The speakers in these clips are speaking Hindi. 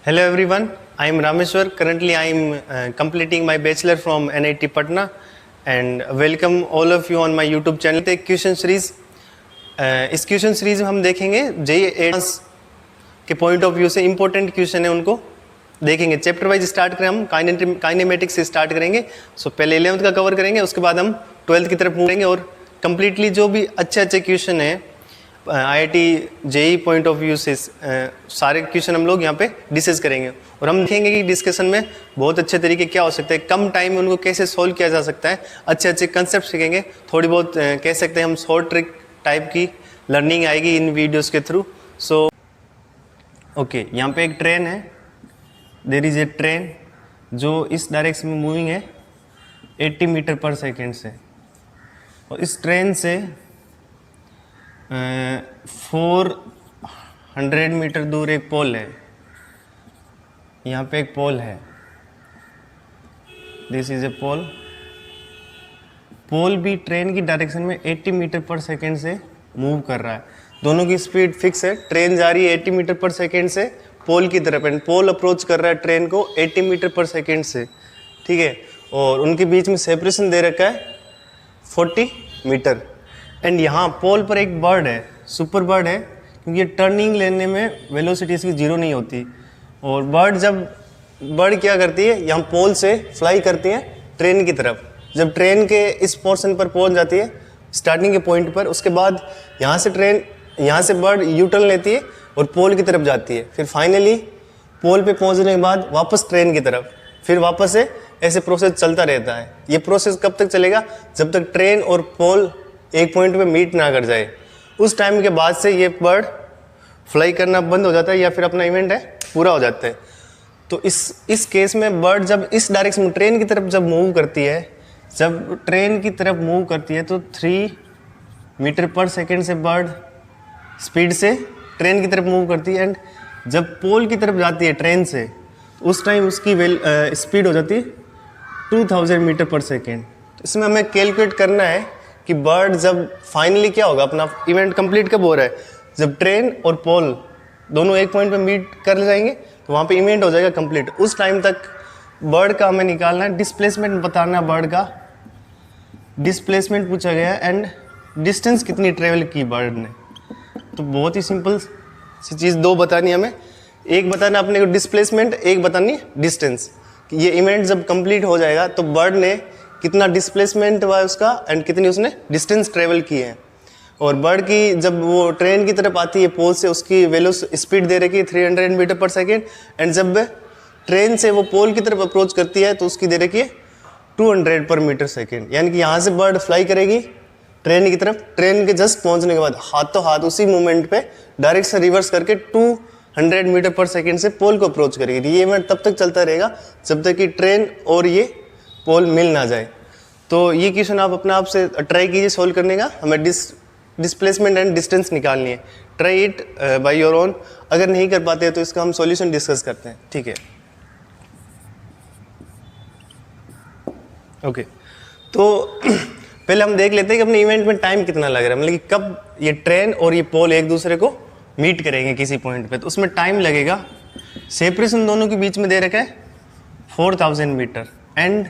Hello everyone, I am Rameshwar. Currently I am completing my bachelor from NIT Patna and welcome all of you on my YouTube channel. एक क्वेश्चन सीरीज इस क्वेश्चन सीरीज में हम देखेंगे जेईई एडवांस के पॉइंट ऑफ व्यू से इंपॉर्टेंट क्वेश्चन है उनको देखेंगे। चैप्टर वाइज स्टार्ट करें, हम काइनेमेटिक्स से स्टार्ट करेंगे। सो पहले 11th का कवर करेंगे, उसके बाद हम 12th की तरफ मूव करेंगे और कम्प्लीटली जो भी अच्छे क्वेश्चन हैं IIT JEE point of view से सारे क्वेश्चन हम लोग यहाँ पे डिस्कस करेंगे और हम देखेंगे कि डिस्कशन में बहुत अच्छे तरीके क्या हो सकते हैं, कम टाइम में उनको कैसे सोल्व किया जा सकता है, अच्छे कंसेप्ट सीखेंगे। थोड़ी बहुत कह सकते हैं हम शॉर्ट ट्रिक टाइप की लर्निंग आएगी इन वीडियोस के थ्रू। सो ओके, यहाँ पे एक ट्रेन है, देयर इज़ ए ट्रेन जो इस डायरेक्शन में मूविंग है 80 मीटर पर सेकेंड से, और इस ट्रेन से 400 मीटर दूर एक पोल है। यहाँ पे एक पोल है, दिस इज ए पोल। पोल भी ट्रेन की डायरेक्शन में 80 मीटर पर सेकेंड से मूव कर रहा है। दोनों की स्पीड फिक्स है। ट्रेन जा रही है 80 मीटर पर सेकेंड से पोल की तरफ एंड पोल अप्रोच कर रहा है ट्रेन को 80 मीटर पर सेकेंड से, ठीक है। और उनके बीच में सेपरेशन दे रखा है 40 मीटर। एंड यहाँ पोल पर एक बर्ड है, सुपर बर्ड है, क्योंकि ये टर्निंग लेने में वेलोसिटी इसकी जीरो नहीं होती। और बर्ड क्या करती है, यहाँ पोल से फ्लाई करती है ट्रेन की तरफ। जब ट्रेन के इस पोर्शन पर पहुँच जाती है स्टार्टिंग के पॉइंट पर, उसके बाद यहाँ से बर्ड यू टर्न लेती है और पोल की तरफ जाती है। फिर फाइनली पोल पे पहुँचने के बाद वापस ट्रेन की तरफ, फिर वापस से ऐसे प्रोसेस चलता रहता है। ये प्रोसेस कब तक चलेगा, जब तक ट्रेन और पोल एक पॉइंट पे मीट ना कर जाए। उस टाइम के बाद से ये बर्ड फ्लाई करना बंद हो जाता है या फिर अपना इवेंट है पूरा हो जाता है। तो इस केस में बर्ड जब इस डायरेक्शन में ट्रेन की तरफ जब मूव करती है, तो 3 मीटर पर सेकेंड से बर्ड स्पीड से ट्रेन की तरफ मूव करती है। एंड जब पोल की तरफ जाती है ट्रेन से, तो उस टाइम उसकी स्पीड हो जाती है 2000 मीटर पर सेकेंड। तो इसमें हमें कैलकुलेट करना है कि बर्ड जब फाइनली क्या होगा, अपना इवेंट कंप्लीट कब हो रहा है, जब ट्रेन और पोल दोनों एक पॉइंट पे मीट कर जाएंगे तो वहाँ पे इवेंट हो जाएगा कंप्लीट। उस टाइम तक बर्ड का हमें निकालना है, डिस्प्लेसमेंट बताना है, बर्ड का डिस्प्लेसमेंट पूछा गया है एंड डिस्टेंस कितनी ट्रेवल की बर्ड ने। तो बहुत ही सिंपल सी चीज़ दो बतानी हमें, एक बताना अपने को डिस्प्लेसमेंट, एक बतानी डिस्टेंस। ये इवेंट जब कंप्लीट हो जाएगा तो बर्ड ने कितना डिस्प्लेसमेंट हुआ है उसका एंड कितनी उसने डिस्टेंस ट्रेवल की है। और बर्ड की जब वो ट्रेन की तरफ आती है पोल से, उसकी स्पीड दे रखी है 300 मीटर पर सेकेंड। एंड जब ट्रेन से वो पोल की तरफ अप्रोच करती है तो उसकी दे रखी है 200 पर मीटर सेकेंड। यानी कि यहाँ से बर्ड फ्लाई करेगी ट्रेन की तरफ, ट्रेन के जस्ट पहुँचने के बाद हाथों हाथ उसी मूवमेंट पे डायरेक्शन रिवर्स करके 200 मीटर पर सेकेंड से पोल को अप्रोच करेगी। ये इवेंट तब तक चलता रहेगा जब तक कि ट्रेन और ये पोल मिल ना जाए। तो ये क्वेश्चन आप अपने आप से ट्राई कीजिए सोल्व करने का। हमें डिस्प्लेसमेंट एंड डिस्टेंस निकालनी है। Try it by your own. अगर नहीं कर पाते तो इसका हम सॉल्यूशन डिस्कस करते हैं, ठीक है। ओके, तो पहले हम देख लेते हैं कि अपने इवेंट में टाइम कितना लग रहा है, मतलब कि कब ये ट्रेन और ये पोल एक दूसरे को मीट करेंगे किसी पॉइंट पे, तो उसमें टाइम लगेगा। सेपरेशन दोनों के बीच में दे रखा है 4000 मीटर एंड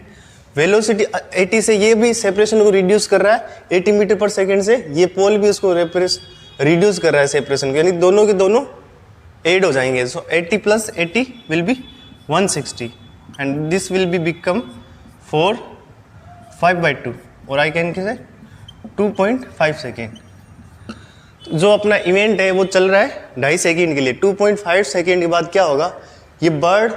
वेलोसिटी 80 से ये भी सेपरेशन को रिड्यूस कर रहा है 80 मीटर पर सेकेंड से। ये पोल भी उसको रिड्यूस कर रहा है सेपरेशन को, यानी दोनों के दोनों एड हो जाएंगे। सो 80 + 80 will be 160 and this will be become 5/2 और आई कैन से 2.5 सेकेंड। जो अपना इवेंट है वो चल रहा है 2.5 सेकेंड के लिए। 2.5 सेकेंड के बाद क्या होगा, ये बर्ड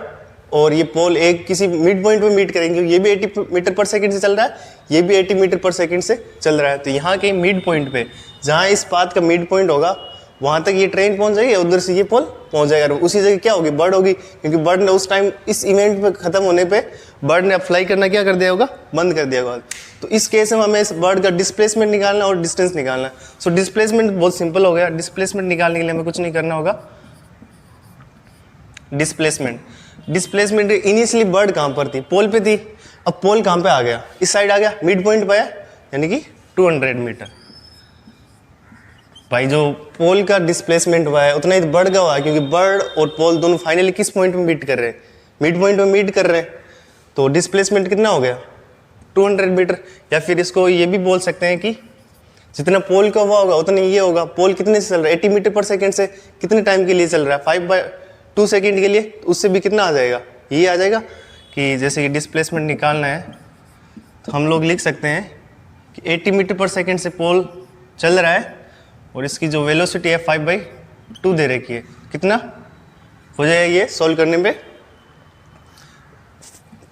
और ये पोल एक किसी मिड पॉइंट पे मीट करेंगे। ये भी 80 मीटर पर सेकेंड से चल रहा है, ये भी 80 मीटर पर सेकेंड से चल रहा है। तो यहाँ के मिड पॉइंट पे, जहाँ इस पाथ का मिड पॉइंट होगा, वहाँ तक ये ट्रेन पहुँच जाएगी, उधर से ये पोल पहुँच जाएगा। उसी जगह क्या होगी, बर्ड होगी, क्योंकि बर्ड ने उस टाइम इस इवेंट पे खत्म होने पे बर्ड ने अब फ्लाई करना क्या कर दिया होगा, बंद कर दिया होगा। तो इस केस में हमें इस बर्ड का डिस्प्लेसमेंट निकालना और डिस्टेंस निकालना। सो डिस्प्लेसमेंट बहुत सिंपल हो गया। डिस्प्लेसमेंट निकालने के लिए हमें कुछ नहीं करना होगा। डिस्प्लेसमेंट इनिशियली बर्ड कहाँ पर थी, पोल पे थी। अब पोल कहाँ पे आ गया, इस साइड आ गया, मिड पॉइंट पे आया, यानी कि 200 मीटर। भाई जो पोल का डिस्प्लेसमेंट हुआ है उतना ही बढ़ गया हुआ है, क्योंकि बर्ड और पोल दोनों फाइनली किस पॉइंट में मीट कर रहे हैं, मिड पॉइंट में मीट कर रहे हैं। तो डिस्प्लेसमेंट कितना हो गया 200 मीटर। या फिर इसको ये भी बोल सकते हैं कि जितना पोल का हुआ होगा उतना ये होगा। पोल कितने से चल रहा है 80 मीटर पर सेकेंड से कितने टाइम के लिए चल रहा है 5/2 सेकेंड के लिए, तो उससे भी कितना आ जाएगा, ये आ जाएगा कि जैसे कि डिस्प्लेसमेंट निकालना है तो हम लोग लिख सकते हैं कि 80 मीटर पर सेकेंड से पोल चल रहा है और इसकी जो वेलोसिटी है 5/2 दे रखी है, कितना हो जाएगा ये सॉल्व करने पे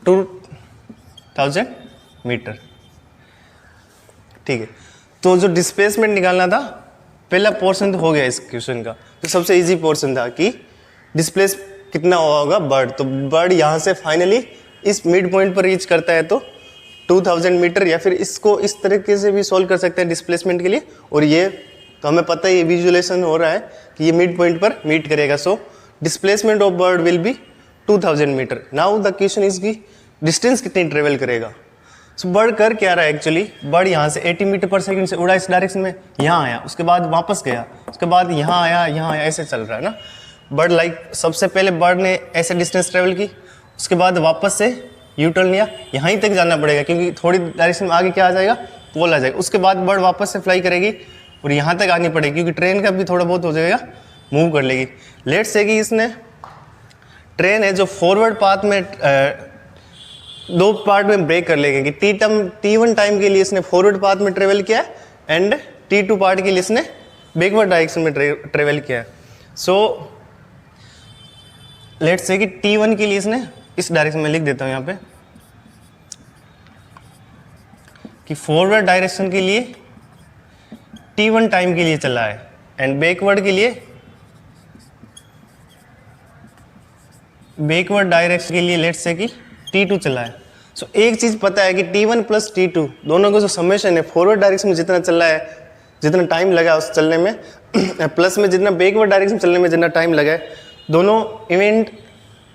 2000 मीटर। ठीक है, तो जो डिस्प्लेसमेंट निकालना था पहला पोर्शन तो हो गया इस क्वेश्चन का। तो सबसे इजी पोर्शन था कि डिस्प्लेस कितना हुआ होगा बर्ड, तो बर्ड यहाँ से फाइनली इस मिड पॉइंट पर रीच करता है तो 2000 मीटर। या फिर इसको इस तरीके से भी सॉल्व कर सकते हैं डिस्प्लेसमेंट के लिए, और ये तो हमें पता है ये विजुअलाइजेशन हो रहा है कि ये मिड पॉइंट पर मीट करेगा। So displacement of bird will be 2000 metre. Now the question is की डिस्टेंस कितनी ट्रेवल करेगा। सो बर्ड कर क्या रहा है एक्चुअली, बर्ड यहाँ से 80 मीटर पर सेकंड से उड़ा इस डायरेक्शन में, यहाँ आया, उसके बाद वापस गया, उसके बाद यहाँ आया, ऐसे चल रहा है ना बर्ड। लाइक सबसे पहले बर्ड ने ऐसे डिस्टेंस ट्रेवल की, उसके बाद वापस से यू टर्न लिया, यहाँ ही तक जाना पड़ेगा क्योंकि थोड़ी डायरेक्शन में आगे क्या आ जाएगा, पोल आ जाएगा। उसके बाद बर्ड वापस से फ्लाई करेगी और यहाँ तक आनी पड़ेगी क्योंकि ट्रेन का भी थोड़ा बहुत हो जाएगा, मूव कर लेगी। लेट्स से कि इसने ट्रेन है जो फॉरवर्ड पाथ में दो पार्ट में ब्रेक कर लेंगे कि T1 टाइम के लिए इसने फॉरवर्ड पाथ में ट्रेवल किया एंड T2 पार्ट के लिए इसने बैकवर्ड डायरेक्शन में ट्रेवल किया। सो लेट्स से कि T1 के लिए इसने इस डायरेक्शन में लिख देता हूं यहाँ पे कि फॉरवर्ड डायरेक्शन के लिए T1 टाइम के लिए चला है एंड बैकवर्ड के लिए बैकवर्ड डायरेक्शन के लिए लेट्स से कि T2 चला है। सो एक चीज पता है कि T1 प्लस T2 दोनों का जो समेशन है फॉरवर्ड डायरेक्शन में जितना चल रहा है, जितना टाइम लगा उस चलने में प्लस में जितना बैकवर्ड डायरेक्शन चलने में जितना टाइम लगा है, दोनों इवेंट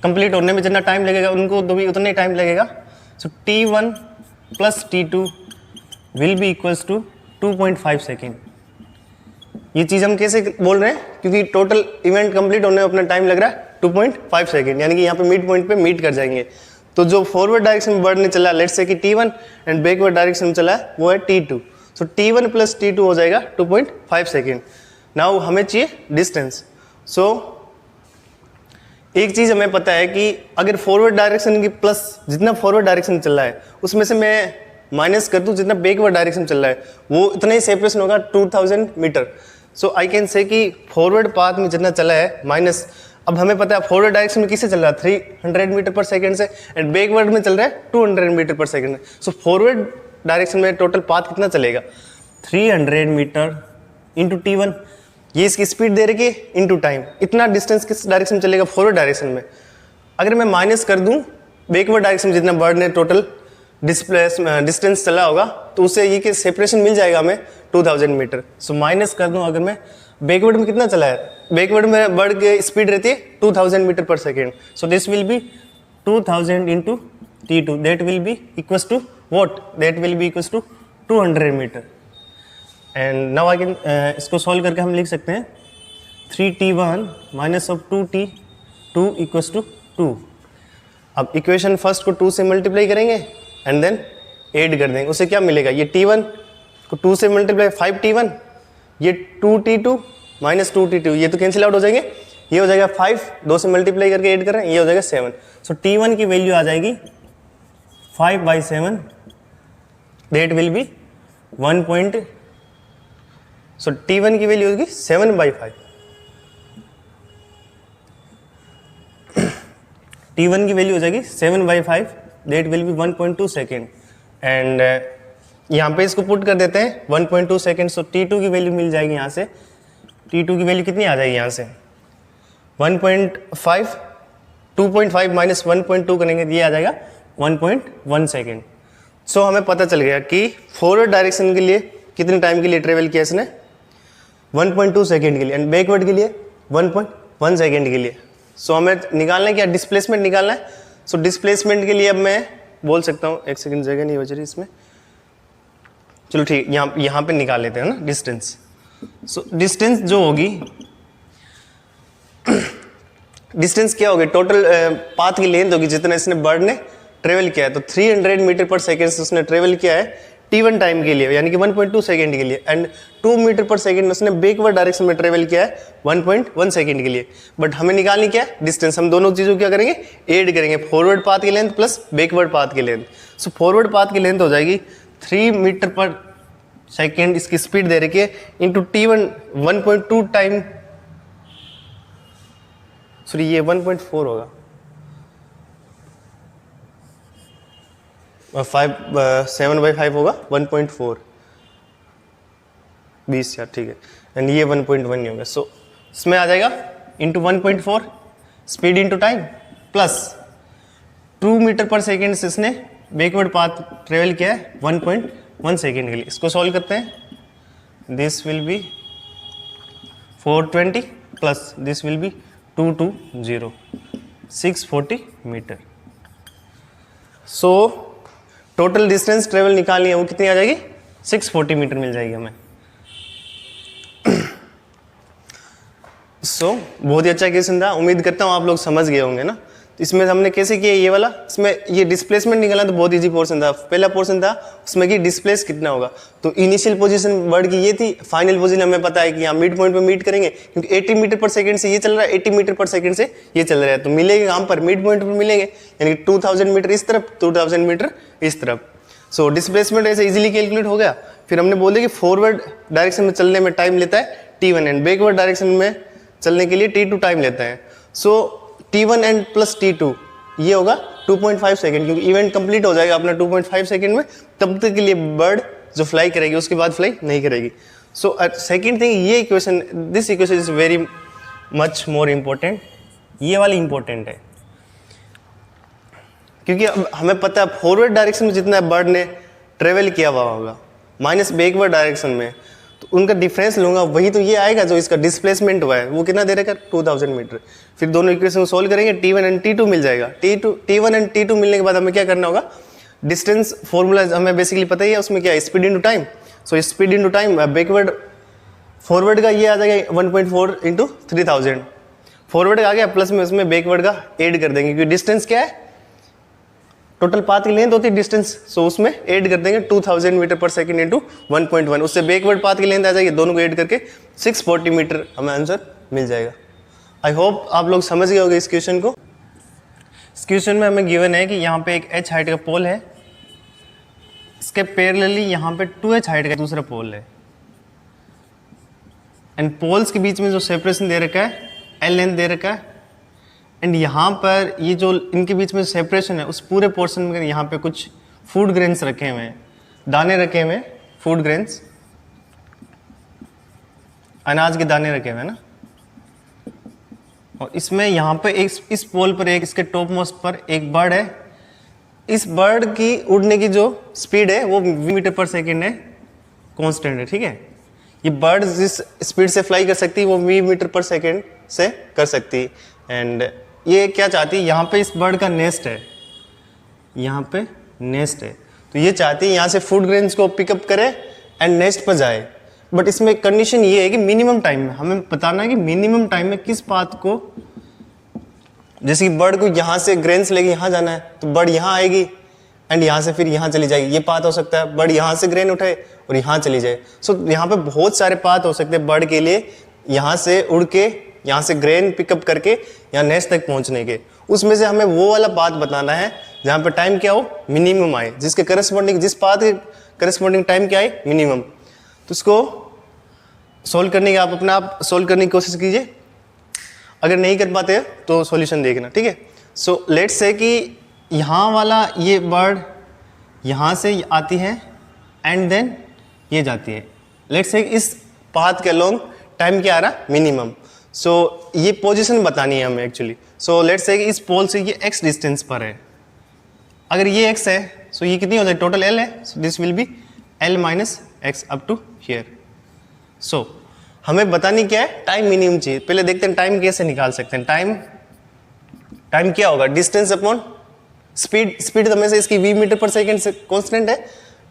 कंप्लीट होने में जितना टाइम लगेगा उनको भी उतना ही टाइम लगेगा। So T1 plus T2 will be equals to 2.5 second. ये चीज़ हम कैसे बोल रहे हैं, क्योंकि टोटल इवेंट कंप्लीट होने में अपना टाइम लग रहा है 2.5 सेकेंड, यानी कि यहाँ पे मिड पॉइंट पे मीट कर जाएंगे। तो जो फॉरवर्ड डायरेक्शन में बर्ड ने चला लेट्स से कि T1 एंड बैकवर्ड डायरेक्शन में चला है वो है T2। सो T1 प्लस T2 हो जाएगा 2.5 सेकेंड। नाउ हमें चाहिए डिस्टेंस। सो एक चीज़ हमें पता है कि अगर फॉरवर्ड डायरेक्शन की प्लस जितना फॉरवर्ड डायरेक्शन चल रहा है उसमें से मैं माइनस कर दूँ जितना बैकवर्ड डायरेक्शन चल रहा है वो इतना ही सेपरेशन होगा 2000 metre. So I can say कि फॉरवर्ड पाथ में जितना चला है माइनस, अब हमें पता है फॉरवर्ड डायरेक्शन में किससे चल रहा है 300 मीटर पर सेकंड से एंड बैकवर्ड में चल रहा है 200 मीटर पर सेकंड। सो फॉरवर्ड डायरेक्शन में टोटल पाथ कितना चलेगा 300 मीटर इंटू T1, ये इसकी स्पीड दे रखी है इंटू टाइम। इतना डिस्टेंस किस डायरेक्शन में चलेगा फॉरवर्ड डायरेक्शन में। अगर मैं माइनस कर दूं बैकवर्ड डायरेक्शन में जितना बर्ड ने टोटल डिस्टेंस चला होगा तो उससे ये कि सेपरेशन मिल जाएगा हमें 2000 मीटर। सो माइनस कर दूं अगर मैं बैकवर्ड में कितना चला है, बैकवर्ड में बर्ड की स्पीड रहती है 2000 मीटर पर second. So this will be 2000 into T2 that will be equals to what, that will be equals to 200 metre. And now I can इसको सॉल्व करके हम लिख सकते हैं 3T1 minus of 2T2 equals to 2। अब इक्वेशन फर्स्ट को 2 से मल्टीप्लाई करेंगे एंड देन ऐड कर देंगे, उससे क्या मिलेगा, ये T1 को 2 से मल्टीप्लाई 5T1, ये 2T2 माइनस 2T2 ये तो कैंसिल आउट हो जाएंगे, ये हो जाएगा 5, 2 से मल्टीप्लाई करके ऐड कर रहे हैं, ये हो जाएगा 7। सो T1 की वैल्यू आ जाएगी 5/7 that will B 1. So T1 की वैल्यू होगी 7/5। T1 की वैल्यू हो जाएगी 7/5 that will B 1.2 second. And यहाँ पे इसको पुट कर देते हैं 1.2 सेकेंड। सो T2 की वैल्यू मिल जाएगी यहाँ से, T2 की वैल्यू कितनी आ जाएगी यहाँ से 1.5, 2.5 माइनस 1.2 करेंगे ये आ जाएगा 1.1 सेकेंड। सो हमें पता चल गया कि फॉरवर्ड डायरेक्शन के लिए कितने टाइम के लिए ट्रेवल किया इसने 1.2 सेकेंड के लिए एंड बैकवर्ड के लिए 1.1 सेकेंड के लिए। सो हमें निकालना है क्या, डिस्प्लेसमेंट निकालना है। सो डिस्प्लेसमेंट के लिए अब मैं बोल सकता हूँ, एक सेकेंड जगह नहीं बच रही इसमें, चलो ठीक यहाँ पे निकाल लेते हैं ना डिस्टेंस। सो डिस्टेंस जो होगी, डिस्टेंस क्या होगी, टोटल पाथ की लेंथ होगी जितना इसने बर्ड ने ट्रेवल किया है। तो 300 मीटर पर सेकेंड से उसने ट्रेवल किया है t1 टाइम के लिए, यानी कि 1.2 सेकेंड के लिए, एंड 2 मीटर पर सेकेंड उसने बैकवर्ड डायरेक्शन में ट्रेवल किया है 1.1 सेकेंड के लिए। बट हमें निकालनी क्या है, डिस्टेंस। हम दोनों चीज़ों क्या करेंगे, ऐड करेंगे, फॉरवर्ड पाथ की लेंथ प्लस बैकवर्ड पाथ की लेंथ। सो फॉरवर्ड पाथ की लेंथ हो जाएगी 3 मीटर पर सेकेंड, इसकी स्पीड दे रखी है, इंटू t1 1.2 टाइम, सॉरी ये 1.4 होगा, 7/5 होगा, 1.4 20 यार, ठीक है, एंड ये 1.1 ही होगा। सो इसमें आ जाएगा into 1.4 speed into time plus 2 metre पर सेकेंड से इसने बैकवर्ड पाथ ट्रेवल किया है 1.1 सेकेंड के लिए। इसको सॉल्व करते हैं, this will be 420 plus this will be 220, 640 metre. So total distance travel निकालनी है, वो कितनी आ जाएगी, 640 मीटर मिल जाएगी हमें। सो बहुत ही अच्छा क्वेश्चन था, उम्मीद करता हूँ आप लोग समझ गए होंगे ना। तो इसमें हमने कैसे किया ये वाला, इसमें ये डिस्प्लेसमेंट निकालना तो बहुत इजी पोर्शन था। पहला पोर्शन था उसमें कि डिस्प्लेस कितना होगा, तो इनिशियल पोजीशन बर्ड की ये थी, फाइनल पोजीशन हमें पता है कि यहाँ मिड पॉइंट पे मीट करेंगे, क्योंकि 80 मीटर पर सेकंड से ये चल रहा है, 80 मीटर पर सेकंड से ये चल रहा है, तो मिलेंगे यहाँ पर मिड पॉइंट पर मिलेंगे, यानी 2000 मीटर इस तरफ, 2000 मीटर इस तरफ। सो डिस्प्लेसमेंट ऐसे इजीली कैलकुलेट हो गया। फिर हमने बोले कि फॉरवर्ड डायरेक्शन में चलने में टाइम लेता है t1 एंड बैकवर्ड डायरेक्शन में चलने के लिए t2 टाइम लेता है। सो t1 एंड प्लस t2 ये होगा 2.5 सेकेंड, क्योंकि इवेंट कंप्लीट हो जाएगा अपना 2.5 सेकेंड में, तब तक के लिए बर्ड जो फ्लाई करेगी उसके बाद फ्लाई नहीं करेगी। सो सेकेंड थिंग, ये equation, this equation is very much more important, ये वाली इम्पोर्टेंट है, क्योंकि अब हमें पता है फॉरवर्ड डायरेक्शन में जितना बर्ड ने ट्रेवल किया हुआ होगा माइनस बैकवर्ड डायरेक्शन में, तो उनका डिफरेंस लूंगा, वही तो ये आएगा जो इसका डिस्प्लेसमेंट हुआ है, वो कितना दे रखा, 2000 मीटर। फिर दोनों इक्वेशन को सोल्व करेंगे, t1 एंड t2 मिल जाएगा। t1 एंड t2 मिलने के बाद हमें क्या करना होगा, डिस्टेंस फॉर्मूला हमें बेसिकली पता ही है, उसमें क्या है, speed into time. So speed into time, backward forward का ये आ जाएगा 1.4 इंटू 3000, फॉरवर्ड का आ गया, प्लस में उसमें बैकवर्ड का ऐड कर देंगे, क्योंकि डिस्टेंस क्या है, टोटल पाथ की लेंथ होती है डिस्टेंस, सो उसमें ऐड कर देंगे 2000 मीटर पर सेकंड इंटू 1.1, उससे बैकवर्ड पाथ की लेंथ आ जाएगी, दोनों को ऐड करके 640 मीटर हमें आंसर मिल जाएगा। आई होप आप लोग समझ गए होंगे इस क्वेश्चन को। इस क्वेश्चन में हमें गिवन है कि यहाँ पे एक h हाइट का पोल है, इसके पैरेलली यहाँ पे 2h हाइट का दूसरा पोल है, एंड पोल्स के बीच में जो सेपरेशन दे रखा है l लेंथ दे रखा है, एंड यहाँ पर ये जो इनके बीच में सेपरेशन है उस पूरे पोर्शन में यहाँ पे कुछ फूड ग्रेन्स रखे हुए हैं, दाने रखे हुए हैं, फूड ग्रेन्स, अनाज के दाने रखे हुए हैं ना। और इसमें यहाँ पे एक, इस पोल पर एक, इसके टॉप मोस्ट पर एक बर्ड है, इस बर्ड की उड़ने की जो स्पीड है वो मीटर पर सेकेंड है, कांस्टेंट है, ठीक है। ये बर्ड जिस स्पीड से फ्लाई कर सकती है वो मीटर पर सेकेंड से कर सकती है। एंड ये क्या चाहती है, यहाँ पे इस बर्ड का नेस्ट है, यहाँ पे नेस्ट है, तो ये चाहती है यहाँ से फूड ग्रेन्स को पिकअप करे एंड नेस्ट पर जाए। बट इसमें कंडीशन ये है कि मिनिमम टाइम में हमें बताना है कि मिनिमम टाइम में किस पाथ को, जैसे कि बर्ड को यहाँ से ग्रेन्स लेके यहाँ जाना है, तो बर्ड यहाँ आएगी एंड यहाँ से फिर यहाँ चली जाएगी, ये पाथ हो सकता है। बर्ड यहाँ से ग्रेन उठाए और यहाँ चली जाए। सो यहाँ पे बहुत सारे पाथ हो सकते हैं बर्ड के लिए, यहाँ से उड़ के यहाँ से ग्रेन पिकअप करके यहाँ नेस्ट तक पहुँचने के। उसमें से हमें वो वाला पाथ बताना है जहाँ पे टाइम क्या हो, मिनिमम आए, जिसके करस्पॉन्डिंग, जिस पाथ के करस्पॉन्डिंग टाइम क्या आए, मिनिमम। तो इसको सोल्व करने की आप अपना आप सोल्व करने की कोशिश कीजिए, अगर नहीं कर पाते तो सॉल्यूशन देखना, ठीक है। सो लेट्स से कि यहाँ वाला ये बर्ड यहाँ से आती है एंड देन ये जाती है। लेट्स से इस पाथ के अलोंग टाइम क्या आ रहा, मिनिमम। सो ये पोजीशन बतानी है हमें एक्चुअली। सो लेट्स से कि इस पोल से ये x डिस्टेंस पर है, अगर ये x है सो ये कितनी हो जाए, टोटल l है, so this will be l minus x up to here. So हमें बतानी क्या है, टाइम मिनिमम चाहिए। पहले देखते हैं टाइम कैसे निकाल सकते हैं। टाइम क्या होगा, डिस्टेंस अपॉन स्पीड। स्पीड तो हमेशा इसकी v मीटर पर सेकेंड से कॉन्स्टेंट है,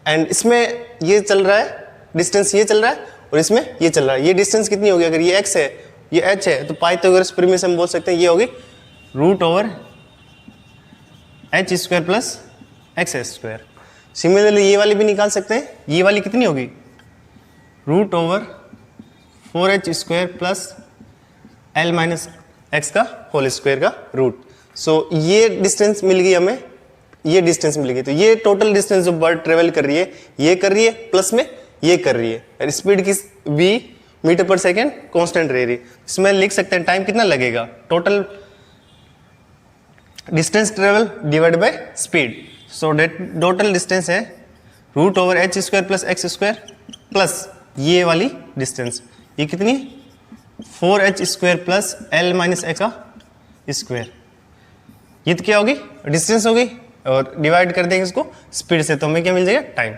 एंड इसमें ये चल रहा है, डिस्टेंस ये चल रहा है, और इसमें ये चल रहा है। ये डिस्टेंस कितनी होगी, अगर ये x है ये h है तो पाइथागोरस प्रीमिस से हम बोल सकते हैं ये होगी √h² प्लस x² सिमिलरली ये वाली भी निकाल सकते हैं, ये वाली कितनी होगी √4h² plus L minus x का होल स्क्वायर का रूट। सो ये डिस्टेंस मिल गई हमें, ये डिस्टेंस मिल गई। तो ये टोटल डिस्टेंस जो बर्ड ट्रेवल कर रही है ये कर रही है प्लस में ये कर रही है, स्पीड की v मीटर पर सेकेंड कांस्टेंट रह रही है। इसमें लिख सकते हैं टाइम कितना लगेगा, total distance travel divide by speed. So total distance है √h² प्लस x² प्लस ये वाली डिस्टेंस, ये कितनी 4h² plus L minus x का स्क्वायर। ये तो क्या होगी, डिस्टेंस होगी, और डिवाइड कर देंगे इसको स्पीड से तो हमें क्या मिल जाएगा, टाइम।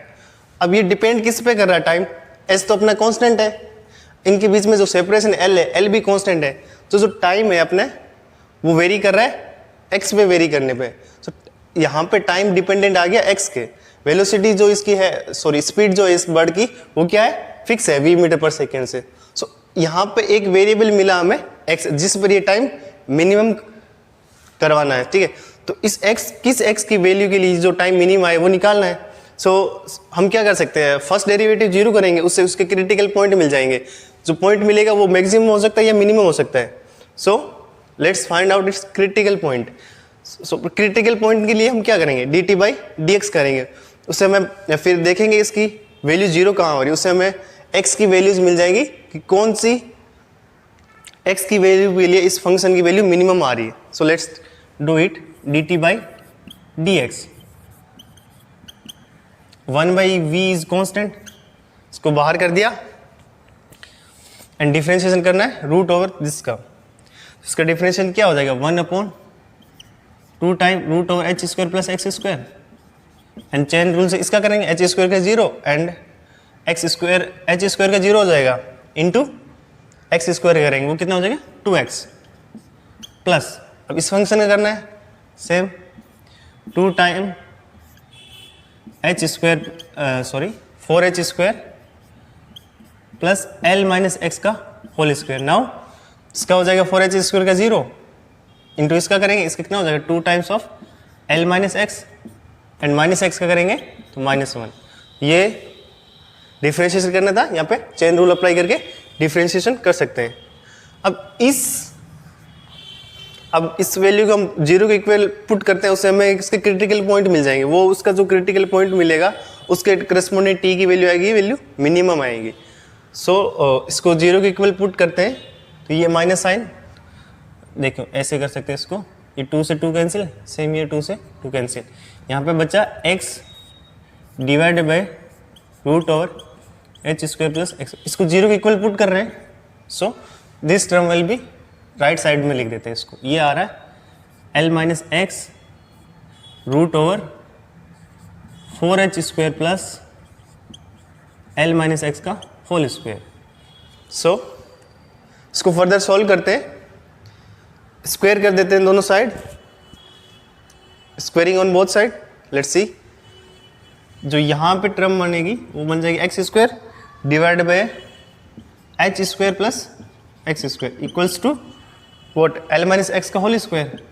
अब ये डिपेंड किस पे कर रहा है, टाइम। s तो अपना कांस्टेंट है, इनके बीच में जो सेपरेशन L है L भी कांस्टेंट है, तो जो टाइम है अपने वो वेरी कर रहा है x पे वेरी करने पे। तो यहाँ पे टाइम डिपेंडेंट आ गया x के, वेलोसिटी जो इसकी है सॉरी स्पीड जो है इस बर्ड की वो क्या है, फिक्स है v मीटर पर सेकेंड से। सो यहाँ पे एक वेरिएबल मिला हमें x जिस पर ये टाइम मिनिमम करवाना है, ठीक है। तो इस x किस x की वैल्यू के लिए जो टाइम मिनिमम आए वो निकालना है। सो हम क्या कर सकते हैं, फर्स्ट डेरिवेटिव 0 करेंगे, उससे उसके क्रिटिकल पॉइंट मिल जाएंगे। जो पॉइंट मिलेगा वो मैक्सिमम हो सकता है या मिनिमम हो सकता है। So let's find out it's critical point. So critical point के लिए हम क्या करेंगे, dt/dx करेंगे। उससे हमें फिर देखेंगे इसकी वैल्यू 0 कहाँ हो रही है, उससे हमें x की वैल्यूज मिल जाएगी कि कौन सी x की वैल्यू के लिए इस फंक्शन की वैल्यू मिनिमम आ रही है। So let's do it, dt/dx 1/v is constant, इसको बाहर कर दिया एंड डिफरेंशिएशन करना है रूट ओवर दिस का। इसका डिफरेंशिएशन क्या हो जाएगा, 1/2 time √h² plus x² and chain rule से इसका करेंगे h² का 0 एंड h² का 0 हो जाएगा इंटू x² करेंगे वो कितना हो जाएगा 2x प्लस, अब इस फंक्शन का करना है same 2 time h² plus L minus x का होल स्क्वायर। नाउ इसका हो जाएगा 4h² का 0 इंटू इसका करेंगे, इसका कितना हो जाएगा 2 times of L minus x and minus x का करेंगे तो -1। ये डिफरेंशिएशन करना था, यहाँ पे चेन रूल अप्लाई करके डिफरेंशिएशन कर सकते हैं। अब इस वैल्यू को हम 0 के इक्वल पुट करते हैं, उससे हमें इसके क्रिटिकल पॉइंट मिल जाएंगे। वो उसका जो क्रिटिकल पॉइंट मिलेगा उसके करस्पॉन्डिंग t की वैल्यू आएगी, वैल्यू मिनिमम आएगी। सो इसको 0 के इक्वल पुट करते हैं तो ये माइनस साइन, देखो ऐसे कर सकते हैं इसको, ये 2 से 2 कैंसिल, सेम ये 2 से 2 कैंसिल, यहाँ पे बचा x divide by √h² plus x। इसको 0 के इक्वल पुट कर रहे हैं, so this term will be right side में लिख देते हैं इसको। ये आ रहा है L minus x √4h² plus L minus x का होल स्क्वायर। सो इसको फर्दर सॉल्व करते हैं, स्क्वायर कर देते हैं दोनों side, squaring on both side. Let's see, जो यहाँ पे टर्म बनेगी वो बन जाएगी x² divide by h² plus x² equals to what, L minus x का whole square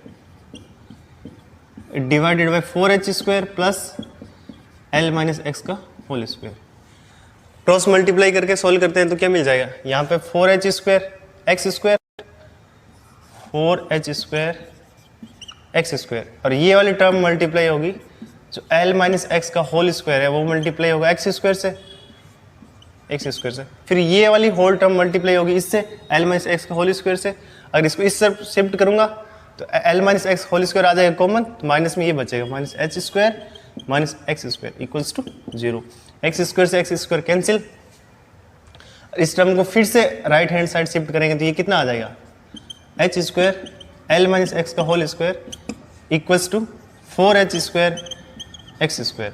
divided by 4h² plus L minus x का होल स्क्वायर। क्रॉस मल्टीप्लाई करके सॉल्व करते हैं तो क्या मिल जाएगा, यहाँ पे 4h² x² 4h² x² और ये वाली टर्म मल्टीप्लाई होगी, जो L माइनस x का होल स्क्वायर है वो मल्टीप्लाई होगा x² से, फिर ये वाली होल टर्म मल्टीप्लाई होगी इससे L माइनस x का होल स्क्वायर से। अगर इसको इस तरफ शिफ्ट करूंगा तो L minus x whole square आ जाएगा कॉमन, तो माइनस में ये बचेगा -h² minus x² equals to 0। x² से x² कैंसिल, इस टर्म को फिर से राइट हैंड साइड शिफ्ट करेंगे तो ये कितना आ जाएगा h² L माइनस x का whole square equals to 4h² x²।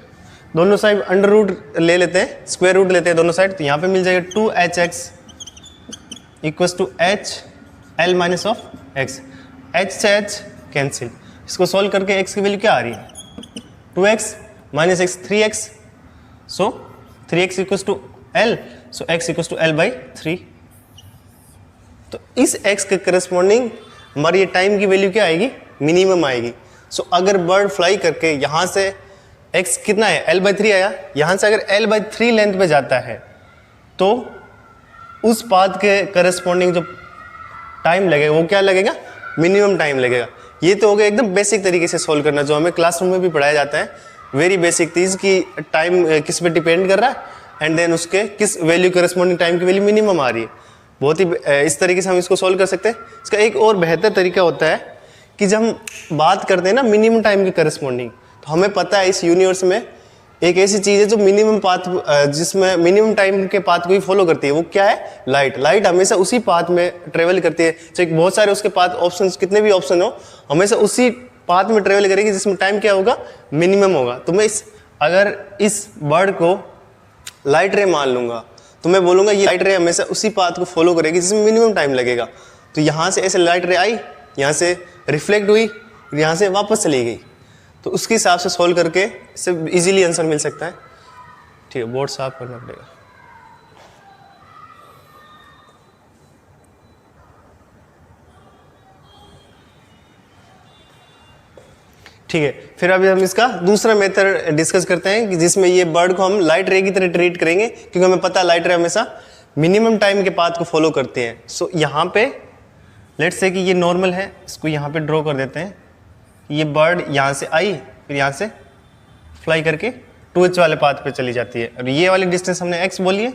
दोनों साइड अंडर रूट ले लेते हैं, स्क्वायर रूट लेते हैं दोनों साइड, तो यहाँ पे मिल जाएगा 2hx equals to h L minus of x, h से h कैंसिल। इसको सॉल्व करके x की वैल्यू क्या आ रही है 2x minus x 3x, so 3x equals to L so x equals to L/3। तो इस x के करस्पॉन्डिंग हमारी ये टाइम की वैल्यू क्या आएगी, मिनिमम आएगी। सो अगर बर्ड फ्लाई करके यहाँ से x कितना है, L/3 आया, यहाँ से अगर L/3 लेंथ पे जाता है तो उस पाथ के करस्पॉन्डिंग जो टाइम लगेगा वो क्या लगेगा, मिनिमम टाइम लगेगा। ये तो हो गया एकदम बेसिक तरीके से सॉल्व करना, जो हमें क्लासरूम में भी पढ़ाया जाता है। वेरी बेसिक चीज़ कि टाइम किस पे डिपेंड कर रहा है एंड देन उसके किस वैल्यू करस्पॉन्डिंग टाइम की वैल्यू मिनिमम आ रही है। बहुत ही इस तरीके से हम इसको सॉल्व कर सकते हैं। इसका एक और बेहतर तरीका होता है कि जब हम बात करते हैं ना मिनिमम टाइम के करस्पॉन्डिंग, तो हमें पता है इस यूनिवर्स में एक ऐसी चीज़ है जो मिनिमम पाथ, जिसमें मिनिमम टाइम के पाथ को ही फॉलो करती है, वो क्या है, लाइट। लाइट हमेशा उसी पाथ में ट्रेवल करती है, चाहे बहुत सारे उसके पाथ ऑप्शंस, कितने भी ऑप्शन हो, हमेशा उसी पाथ में ट्रेवल करेगी जिसमें टाइम क्या होगा, मिनिमम होगा। तो मैं अगर इस बर्ड को लाइट रे मान लूंगा तो मैं बोलूंगा ये लाइट रे हमेशा उसी पाथ को फॉलो करेगी जिसमें मिनिमम टाइम लगेगा। तो यहाँ से ऐसे लाइट रे आई, यहाँ से रिफ्लेक्ट हुई, यहाँ से वापस चली गई, तो उसके हिसाब से सॉल्व करके इससे इजीली आंसर मिल सकता है। ठीक है, बोर्ड साफ करना पड़ेगा। ठीक है, फिर अभी हम इसका दूसरा मेथड डिस्कस करते हैं कि जिसमें ये बर्ड को हम लाइट रे की तरह ट्रीट करेंगे, क्योंकि हमें पता है लाइट रे हमेशा मिनिमम टाइम के पाथ को फॉलो करते हैं। सो यहाँ पे लेट्स से कि ये नॉर्मल है, इसको यहाँ पे ड्रॉ कर देते हैं। ये बर्ड यहाँ से आई, फिर यहाँ से फ्लाई करके 2h वाले पाथ पे चली जाती है, और ये वाली डिस्टेंस हमने x बोली है,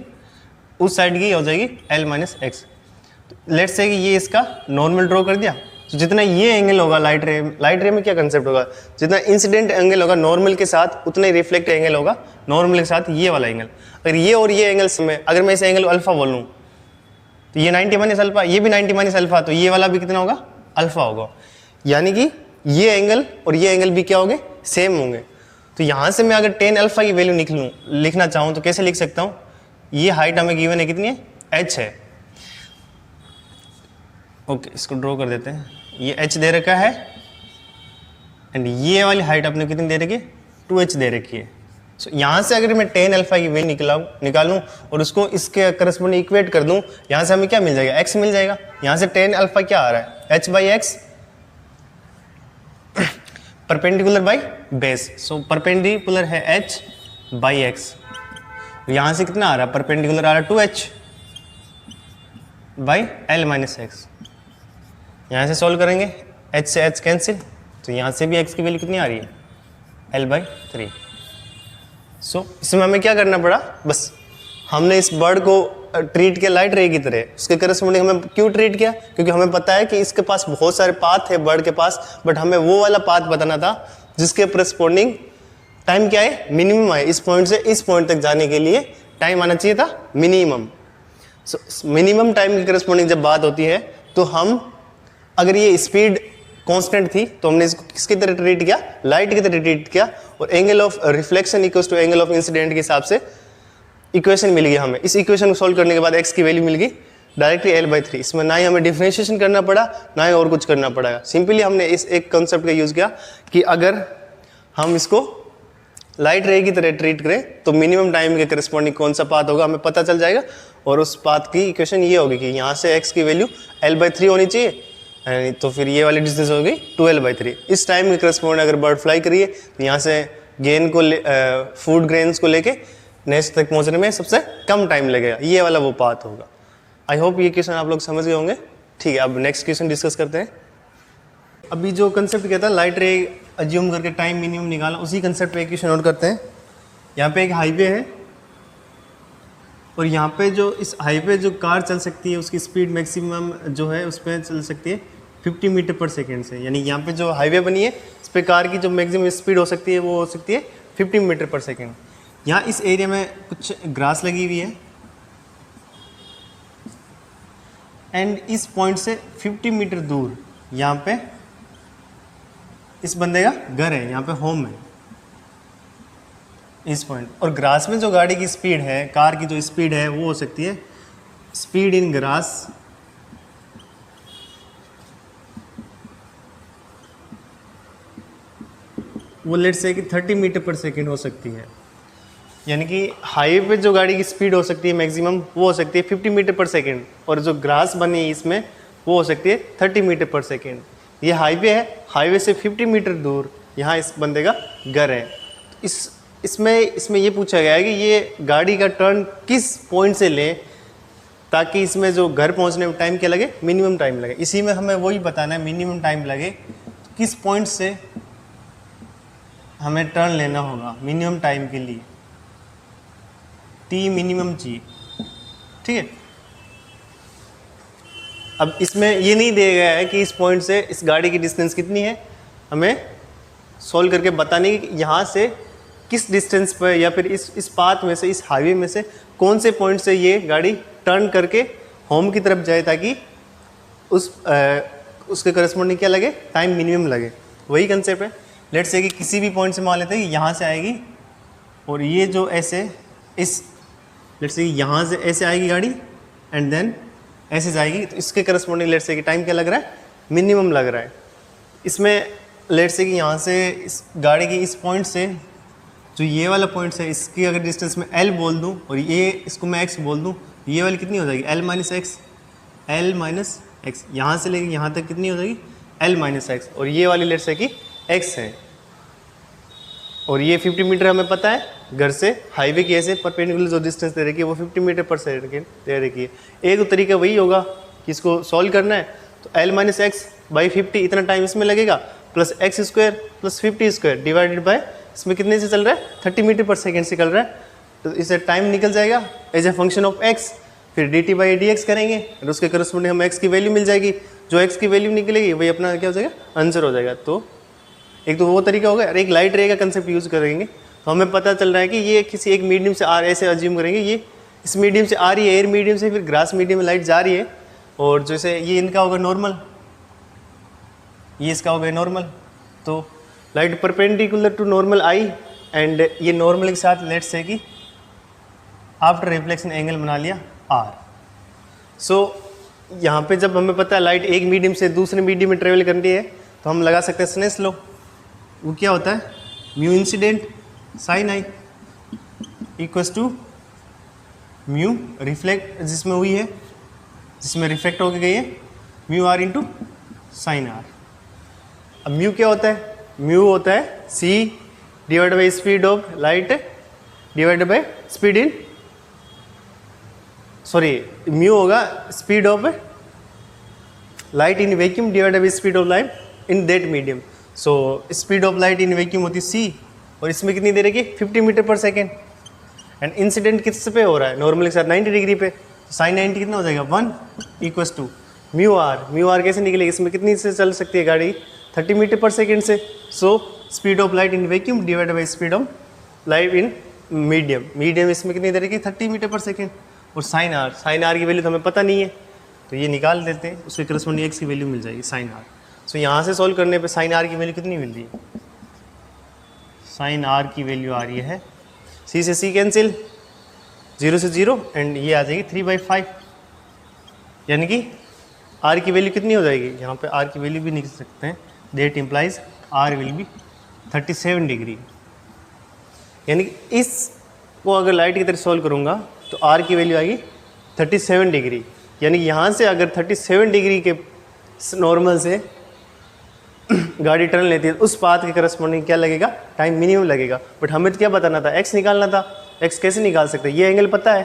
उस साइड की हो जाएगी L-x। लेट्स से कि ये इसका नॉर्मल ड्रॉ कर दिया, तो जितना ये एंगल होगा लाइट रे में क्या कंसेप्ट होगा, जितना इंसिडेंट एंगल होगा नॉर्मल के साथ, उतना ही रिफ्लेक्ट एंगल होगा नॉर्मल के साथ ये वाला एंगल। अगर ये और ये एंगल में, अगर मैं इस एंगल अल्फा बोलूँ तो ये 90 माइनस अल्फा, ये भी 90 माइनस अल्फा, तो ये वाला भी कितना होगा, अल्फा होगा। यानी कि ये एंगल और ये एंगल भी क्या होंगे, सेम होंगे। तो यहाँ से मैं अगर tan अल्फा की वैल्यू लिखना चाहूँ तो कैसे लिख सकता हूँ, ये हाइट हमें गिवन है कितनी है, h है। ओके, इसको ड्रॉ कर देते हैं। ये h दे रखा है एंड ये वाली हाइट अपने कितनी दे रखी है, 2h दे रखी है। सो यहाँ से अगर मैं tan अल्फा की वैल्यू निकालूँ और उसको इसके करस्पॉन्डिंग इक्वेट कर दूँ, यहाँ से हमें क्या मिल जाएगा, x मिल जाएगा। यहाँ से tan अल्फा क्या आ रहा है, h/x perpendicular by base. So perpendicular है h/x, यहाँ से कितना आ रहा है, परपेंडिकुलर आ रहा है 2h बाई L-x। यहाँ से सॉल्व करेंगे, h से h कैंसिल, तो यहाँ से भी x की वैल्यू कितनी आ रही है, L/3। सो इसमें हमें क्या करना पड़ा, बस हमने इस बर्ड को ट्रीट किया लाइट रे की तरह। उसके करस्पॉन्डिंग हमें क्यों ट्रीट किया, क्योंकि हमें पता है कि इसके पास बहुत सारे पाथ है बर्ड के पास, बट हमें वो वाला पाथ बताना था जिसके करस्पॉन्डिंग टाइम क्या है, मिनिमम आए। इस पॉइंट से इस पॉइंट तक जाने के लिए टाइम आना चाहिए था मिनिमम। सो मिनिमम टाइम की करस्पॉन्डिंग जब बात होती है तो हम, अगर ये स्पीड कांस्टेंट थी तो हमने इसको किसकी तरह ट्रीट किया, लाइट की तरह ट्रीट किया, और angle of reflection equals to angle of incidence के हिसाब से इक्वेशन मिल गई हमें। इस इक्वेशन को सॉल्व करने के बाद x की वैल्यू मिल गई डायरेक्टली L/3। इसमें ना ही हमें डिफरेंशिएशन करना पड़ा, ना ही और कुछ करना पड़ा। सिंपली हमने इस एक कंसेप्ट का यूज़ किया कि अगर हम इसको लाइट रे की तरह ट्रीट करें तो मिनिमम टाइम के करस्पॉन्डिंग कौन सा पाथ होगा हमें पता चल जाएगा, और उस पाथ की इक्वेशन ये होगी कि यहाँ से x की वैल्यू L/3 होनी चाहिए, तो फिर ये वाली डिस्टेंस होगी 2L/3। इस टाइम के करस्पॉन्डिंग अगर बर्ड फ्लाई करिए तो यहाँ से गेन को फूड ग्रेन्स को लेके नेक्स्ट तक पहुंचने में सबसे कम टाइम लगेगा, ये वाला वो पाथ होगा। आई होप ये क्वेश्चन आप लोग समझ गए होंगे। ठीक है, अब नेक्स्ट क्वेश्चन डिस्कस करते हैं। अभी जो कंसेप्ट कहता है लाइट रे अज्यूम करके टाइम मिनिमम निकालना, उसी कंसेप्ट पे एक क्वेश्चन नोट करते हैं। यहाँ पे एक हाईवे है और यहाँ पे जो इस हाईवे जो कार चल सकती है उसकी स्पीड मैक्सिमम जो है उस पर चल सकती है 50 मीटर पर सेकेंड से। यानी यहाँ पे जो हाईवे बनी है इस पर कार की जो मैक्सिमम स्पीड हो सकती है वो हो सकती है 50 मीटर पर सेकेंड। यहाँ इस एरिया में कुछ ग्रास लगी हुई है एंड इस पॉइंट से 50 मीटर दूर यहाँ पे इस बंदे का घर है, यहाँ पे होम है इस पॉइंट। और ग्रास में जो गाड़ी की स्पीड है, कार की जो स्पीड है वो हो सकती है स्पीड इन ग्रास वो लेट्स से कि 30 मीटर पर सेकेंड हो सकती है। यानी कि हाईवे पे जो गाड़ी की स्पीड हो सकती है मैक्सिमम वो हो सकती है 50 मीटर पर सेकेंड, और जो ग्रास बनी है इसमें वो हो सकती है 30 मीटर पर सेकेंड। ये हाईवे है, हाईवे से 50 मीटर दूर यहाँ इस बंदे का घर है। इसमें ये पूछा गया है कि ये गाड़ी का टर्न किस पॉइंट से लें ताकि इसमें जो घर पहुँचने में टाइम क्या लगे, मिनिमम टाइम लगे। इसी में हमें वही बताना है, मिनिमम टाइम लगे किस पॉइंट से हमें टर्न लेना होगा मिनिमम टाइम के लिए, टी मिनिमम चाहिए, ठीक है। अब इसमें ये नहीं दिया गया है कि इस पॉइंट से इस गाड़ी की डिस्टेंस कितनी है, हमें सॉल्व करके बताने की यहाँ से किस डिस्टेंस पर या फिर इस पाथ में से, इस हाईवे में से कौन से पॉइंट से ये गाड़ी टर्न करके होम की तरफ जाए ताकि उसके करस्पॉन्डिंग क्या लगे, टाइम मिनिमम लगे। वही कंसेप्ट है। लेट्स से कि किसी भी पॉइंट से मान लेते हैं कि यहाँ से आएगी और ये जो ऐसे लेट्स से यहाँ से ऐसे आएगी गाड़ी एंड देन ऐसे जाएगी, तो इसके करस्पॉन्डिंग लेट्स से कि टाइम क्या लग रहा है, मिनिमम लग रहा है। इसमें लेट्स से कि यहाँ से इस गाड़ी की इस पॉइंट से जो ये वाला पॉइंट है इसकी अगर डिस्टेंस में L बोल दूँ और ये इसको मैं X बोल दूँ, ये वाली कितनी हो जाएगी, L माइनस एक्स। यहाँ से लेके यहाँ तक कितनी हो जाएगी, L माइनस एक्स, और ये वाली लेट्स से कि X है। और ये 50 मीटर हमें पता है घर से हाईवे की ऐसे परपेंडिकुलर जो डिस्टेंस दे रखी है वो 50 मीटर पर सेकेंड दे रखी है। एक तो तरीका वही होगा कि इसको सॉल्व करना है, तो L माइनस एक्स बाई 50 इतना टाइम इसमें लगेगा, plus x square plus 50 square divided bye इसमें कितने से चल रहा है, 30 मीटर पर सेकेंड से चल रहा है, तो इससे टाइम निकल जाएगा as a function of x। फिर dt बाई डी एक्स करेंगे और उसके करस्पॉन्डिंग हमें x की वैल्यू मिल जाएगी। जो x की वैल्यू निकलेगी वही अपना क्या हो जाएगा, आंसर हो जाएगा। तो एक तो वो तरीका होगा और एक लाइट रे का कंसेप्ट यूज़ करेंगे, तो हमें पता चल रहा है कि ये किसी एक मीडियम से आर ऐसे अज्यूम करेंगे, ये इस मीडियम से आ रही है, एयर मीडियम से फिर ग्रास मीडियम में लाइट जा रही है, और जैसे ये इनका होगा नॉर्मल, ये इसका होगा नॉर्मल, तो light perpendicular to normal I and ये नॉर्मल के साथ लेट्स से कि आफ्टर रिफ्लेक्शन एंगल बना लिया R। सो यहाँ पे जब हमें पता है लाइट एक मीडियम से दूसरे मीडियम में ट्रेवल करनी है तो हम लगा सकते हैं स्नेल्स लॉ। वो क्या होता है, mu incident sine i equals to mu reflect जिसमें हुई है, जिसमें रिफ्लेक्ट होकर गई है, mu R into sine R। अब म्यू क्या होता है, म्यू होता है c divide by speed of light divide by speed in, sorry mu होगा speed of light in vacuum divide by speed of light in that medium. So speed of light in vacuum होती है c, और इसमें कितनी दे रही है 50 मीटर पर सेकेंड, एंड इंसिडेंट किस पे हो रहा है, नॉर्मल के साथ 90 डिग्री पे, तो साइन 90 कितना हो जाएगा 1 इक्वल्स टू म्यू आर कैसे निकलेगी, इसमें कितनी से चल सकती है गाड़ी 30 मीटर पर सेकेंड से। सो speed of light in vacuum divide by speed of light in medium इसमें कितनी दे रही है 30 मीटर पर सेकेंड, और साइन आर की वैल्यू तो हमें पता नहीं है, तो ये निकाल देते हैं, उसके करस्पॉन्डिंग एक्स की वैल्यू मिल जाएगी साइन आर। सो यहाँ से सॉल्व करने पे साइन आर की वैल्यू कितनी मिल रही है, साइन आर की वैल्यू आ रही है सी से सी कैंसिल, 0 से 0 एंड ये आ जाएगी 3/5, यानी कि आर की वैल्यू कितनी हो जाएगी, यहाँ पे आर की वैल्यू भी निकल सकते हैं, that implies r will be 37 degree. यानी कि इसको अगर लाइट की तरह सॉल्व करूँगा तो आर की वैल्यू आएगी 37 डिग्री, यानी कि यहाँ से अगर 37 डिग्री के नॉर्मल से गाड़ी टर्न लेती है उस पाथ के करस्पॉन्डिंग क्या लगेगा, टाइम मिनिमम लगेगा। बट हमें तो क्या बताना था, एक्स निकालना था। एक्स कैसे निकाल सकते हैं, ये एंगल पता है,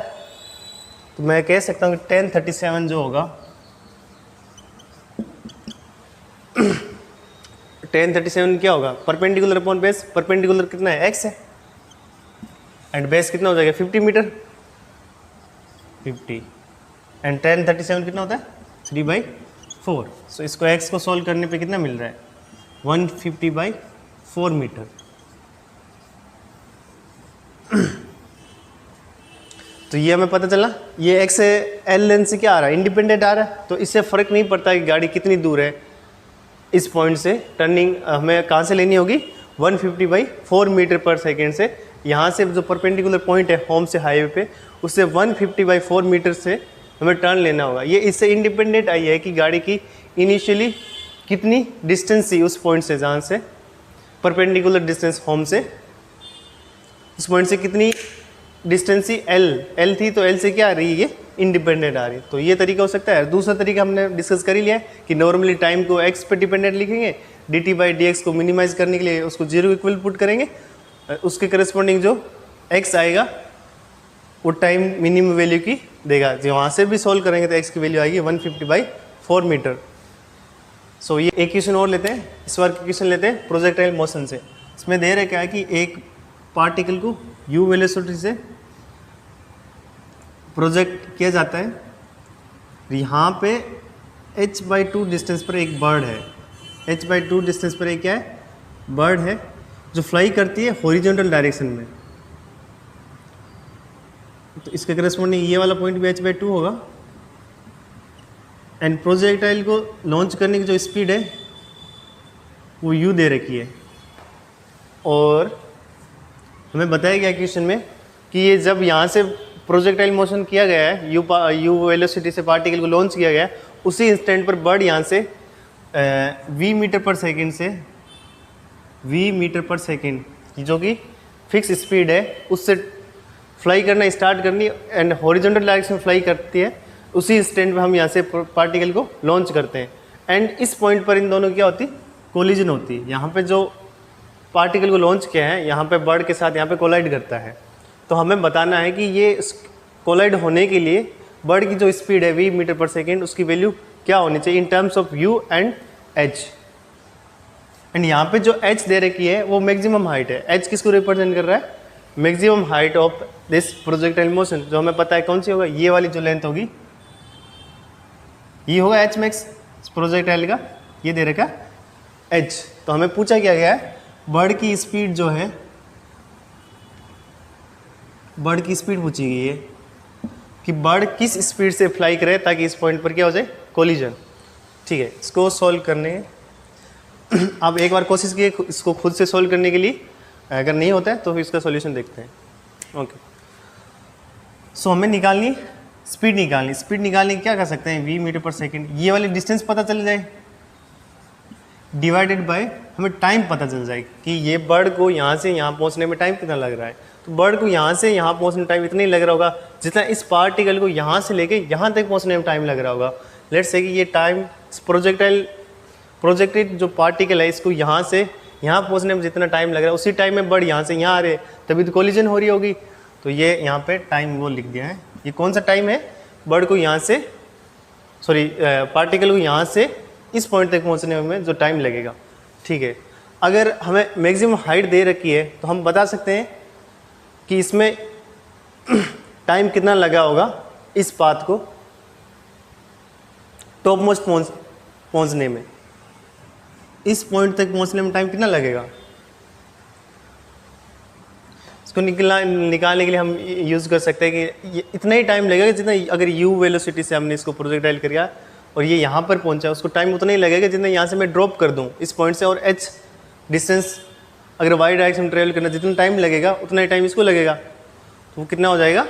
तो मैं कह सकता हूँ कि tan 37 जो होगा tan 37 क्या होगा, परपेंडिकुलर अपॉन बेस, परपेंडिकुलर कितना है x है, एंड बेस कितना हो जाएगा 50 मीटर 50, एंड tan 37 कितना होता है 3/4। सो इसको x को सॉल्व करने पे कितना मिल रहा है 150/4 मीटर। तो ये हमें पता चला, ये x एल लेंथ से क्या आ रहा है, इंडिपेंडेंट आ रहा है, तो इससे फ़र्क नहीं पड़ता कि गाड़ी कितनी दूर है इस पॉइंट से। टर्निंग हमें कहाँ से लेनी होगी 150/4 मीटर पर सेकेंड से, यहाँ से जो परपेंडिकुलर पॉइंट है होम से हाईवे पे उससे 150/4 मीटर से हमें टर्न लेना होगा। ये इससे इंडिपेंडेंट आई है कि गाड़ी की इनिशियली कितनी डिस्टेंस थी उस पॉइंट से, जहाँ से परपेंडिकुलर डिस्टेंस होम से उस पॉइंट से कितनी डिस्टेंस ही एल थी, तो एल से क्या आ रही है, ये इंडिपेंडेंट आ रही है। तो ये तरीका हो सकता है। दूसरा तरीका हमने डिस्कस कर ही लिया है कि नॉर्मली टाइम को एक्स पे डिपेंडेंट लिखेंगे, dt बाई डी एक्स को मिनिमाइज करने के लिए उसको जीरो इक्वल पुट करेंगे, उसके करस्पॉन्डिंग जो x आएगा वो टाइम मिनिमम वैल्यू की देगा। जो वहाँ से भी सॉल्व करेंगे तो x की वैल्यू आएगी 150/4 मीटर। सो ये एक क्वेश्चन और लेते हैं, इस बार क्वेश्चन लेते हैं प्रोजेक्टाइल मोशन से। इसमें दे रहा है क्या है कि एक पार्टिकल को u वेलोसिटी से प्रोजेक्ट किया जाता है। यहाँ पे h/2 डिस्टेंस पर एक बर्ड है, h/2 डिस्टेंस पर एक क्या है, बर्ड है जो फ्लाई करती है हॉरिजॉन्टल डायरेक्शन में। तो इसके करस्पॉन्डिंग ये वाला पॉइंट भी h/2 होगा। एंड प्रोजेक्टाइल को लॉन्च करने की जो स्पीड है वो u दे रखी है। और हमें बताया गया क्वेश्चन में कि ये जब यहाँ से प्रोजेक्टाइल मोशन किया गया है, u वेलोसिटी से पार्टिकल को लॉन्च किया गया है, उसी इंस्टेंट पर बर्ड यहाँ से v मीटर पर सेकेंड से v मीटर पर सेकेंड जो कि फिक्स स्पीड है उससे फ्लाई करना स्टार्ट करनी एंड हॉरिजॉन्टल डायरेक्शन में फ्लाई करती है। उसी इंस्टेंट में हम यहाँ से पार्टिकल को लॉन्च करते हैं एंड इस पॉइंट पर इन दोनों की क्या होती है, कोलिजन होती है। यहाँ पे जो पार्टिकल को लॉन्च किया है यहाँ पे बर्ड के साथ यहाँ पे कोलाइड करता है। तो हमें बताना है कि ये कोलाइड होने के लिए बर्ड की जो स्पीड है v मीटर पर सेकेंड उसकी वैल्यू क्या होनी चाहिए in terms of u and h। And यहाँ पे जो h दे रखी है वो मैक्सिमम हाइट है। h किसको रिप्रेजेंट कर रहा है, maximum height of this projectile motion. जो हमें पता है कौन सी होगा, ये वाली जो लेंथ होगी ये होगा h मैक्स प्रोजेक्टाइल का, ये दे रखा h। तो हमें पूछा क्या गया है, बर्ड की स्पीड जो है, बर्ड की स्पीड पूछी गई है कि बर्ड किस स्पीड से फ्लाई करे ताकि इस पॉइंट पर क्या हो जाए, कोलिजन। ठीक है, इसको सॉल्व करने आप एक बार कोशिश कीजिए इसको खुद से सॉल्व करने के लिए, अगर नहीं होता है तो फिर इसका सॉल्यूशन देखते हैं। ओके, सो हमें निकालनी स्पीड निकालने की क्या कर सकते हैं, v मीटर पर सेकेंड, ये वाली डिस्टेंस पता चल जाए डिवाइडेड बाय हमें टाइम पता चल जाए कि ये बर्ड को यहाँ से यहाँ पहुँचने में टाइम कितना लग रहा है। तो बर्ड को यहाँ से यहाँ पहुँचने में टाइम इतना ही लग रहा होगा जितना इस पार्टिकल को यहाँ से लेके यहाँ तक पहुँचने में टाइम लग रहा होगा। लेट्स से कि ये टाइम प्रोजेक्टेड जो पार्टिकल है इसको यहाँ से यहाँ पहुँचने में जितना टाइम लग रहा है उसी टाइम में बर्ड यहाँ से यहाँ आ रहे हैं, तभी तो कोलिजन हो रही होगी। तो ये यहाँ पे टाइम वो लिख दिया है। ये कौन सा टाइम है, बर्ड को यहाँ से पार्टिकल को यहाँ से इस पॉइंट तक पहुँचने में जो टाइम लगेगा। ठीक है, अगर हमें मैक्सिमम हाइट दे रखी है तो हम बता सकते हैं कि इसमें टाइम कितना लगा होगा इस पाथ को टॉप मोस्ट पहुँचने में, इस पॉइंट तक पहुँचने में टाइम कितना लगेगा। इसको निकालने के लिए हम यूज़ कर सकते हैं कि ये इतना ही टाइम लगेगा जितना अगर u वेलोसिटी से हमने इसको प्रोजेक्टाइल किया और ये यहाँ पर पहुँचा, उसको टाइम उतना ही लगेगा जितना यहाँ से मैं ड्रॉप कर दूँ इस पॉइंट से। और h डिस्टेंस अगर y डायरेक्शन में ट्रेवल करना जितना टाइम लगेगा उतना ही टाइम इसको लगेगा। तो वो कितना हो जाएगा,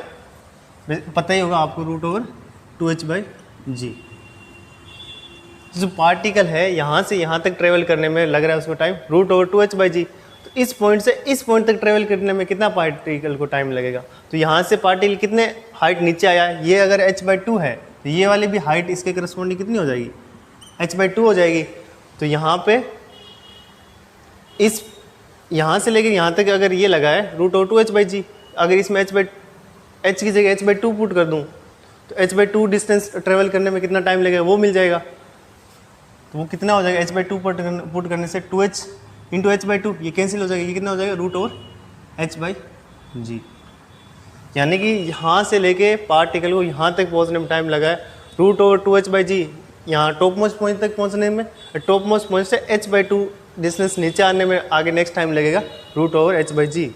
पता ही होगा आपको, √2h/g। जो पार्टिकल है यहाँ से यहाँ तक ट्रेवल करने में लग रहा है उसको टाइम √2h/g। तो इस पॉइंट से इस पॉइंट तक ट्रेवल करने में कितना पार्टिकल को टाइम लगेगा। तो यहाँ से पार्टिकल कितने हाइट नीचे आया है, ये अगर h/2 है तो ये वाली भी हाइट इसके करस्पॉन्डिंग कितनी हो जाएगी, h/2 हो जाएगी। तो यहाँ पे इस यहाँ से लेकर यहाँ तक अगर ये लगा है √2h/g, अगर इसमें h की जगह h/2 पुट कर दूँ तो h/2 डिस्टेंस ट्रेवल करने में कितना टाइम लगेगा वो मिल जाएगा। तो वो कितना हो जाएगा, h/2 पुट करने से 2h इंटू h/2 ये कैंसिल हो जाएगा, ये कितना हो जाएगा √h/g। यानी कि यहाँ से लेके पार्टिकल को यहाँ तक पहुँचने में टाइम लगा है √2h/g। यहाँ टॉप मोस्ट पॉइंट तक पहुँचने में, टॉप मोस्ट पॉइंट से h/2 डिस्टेंस नीचे आने में आगे नेक्स्ट टाइम लगेगा √h/g।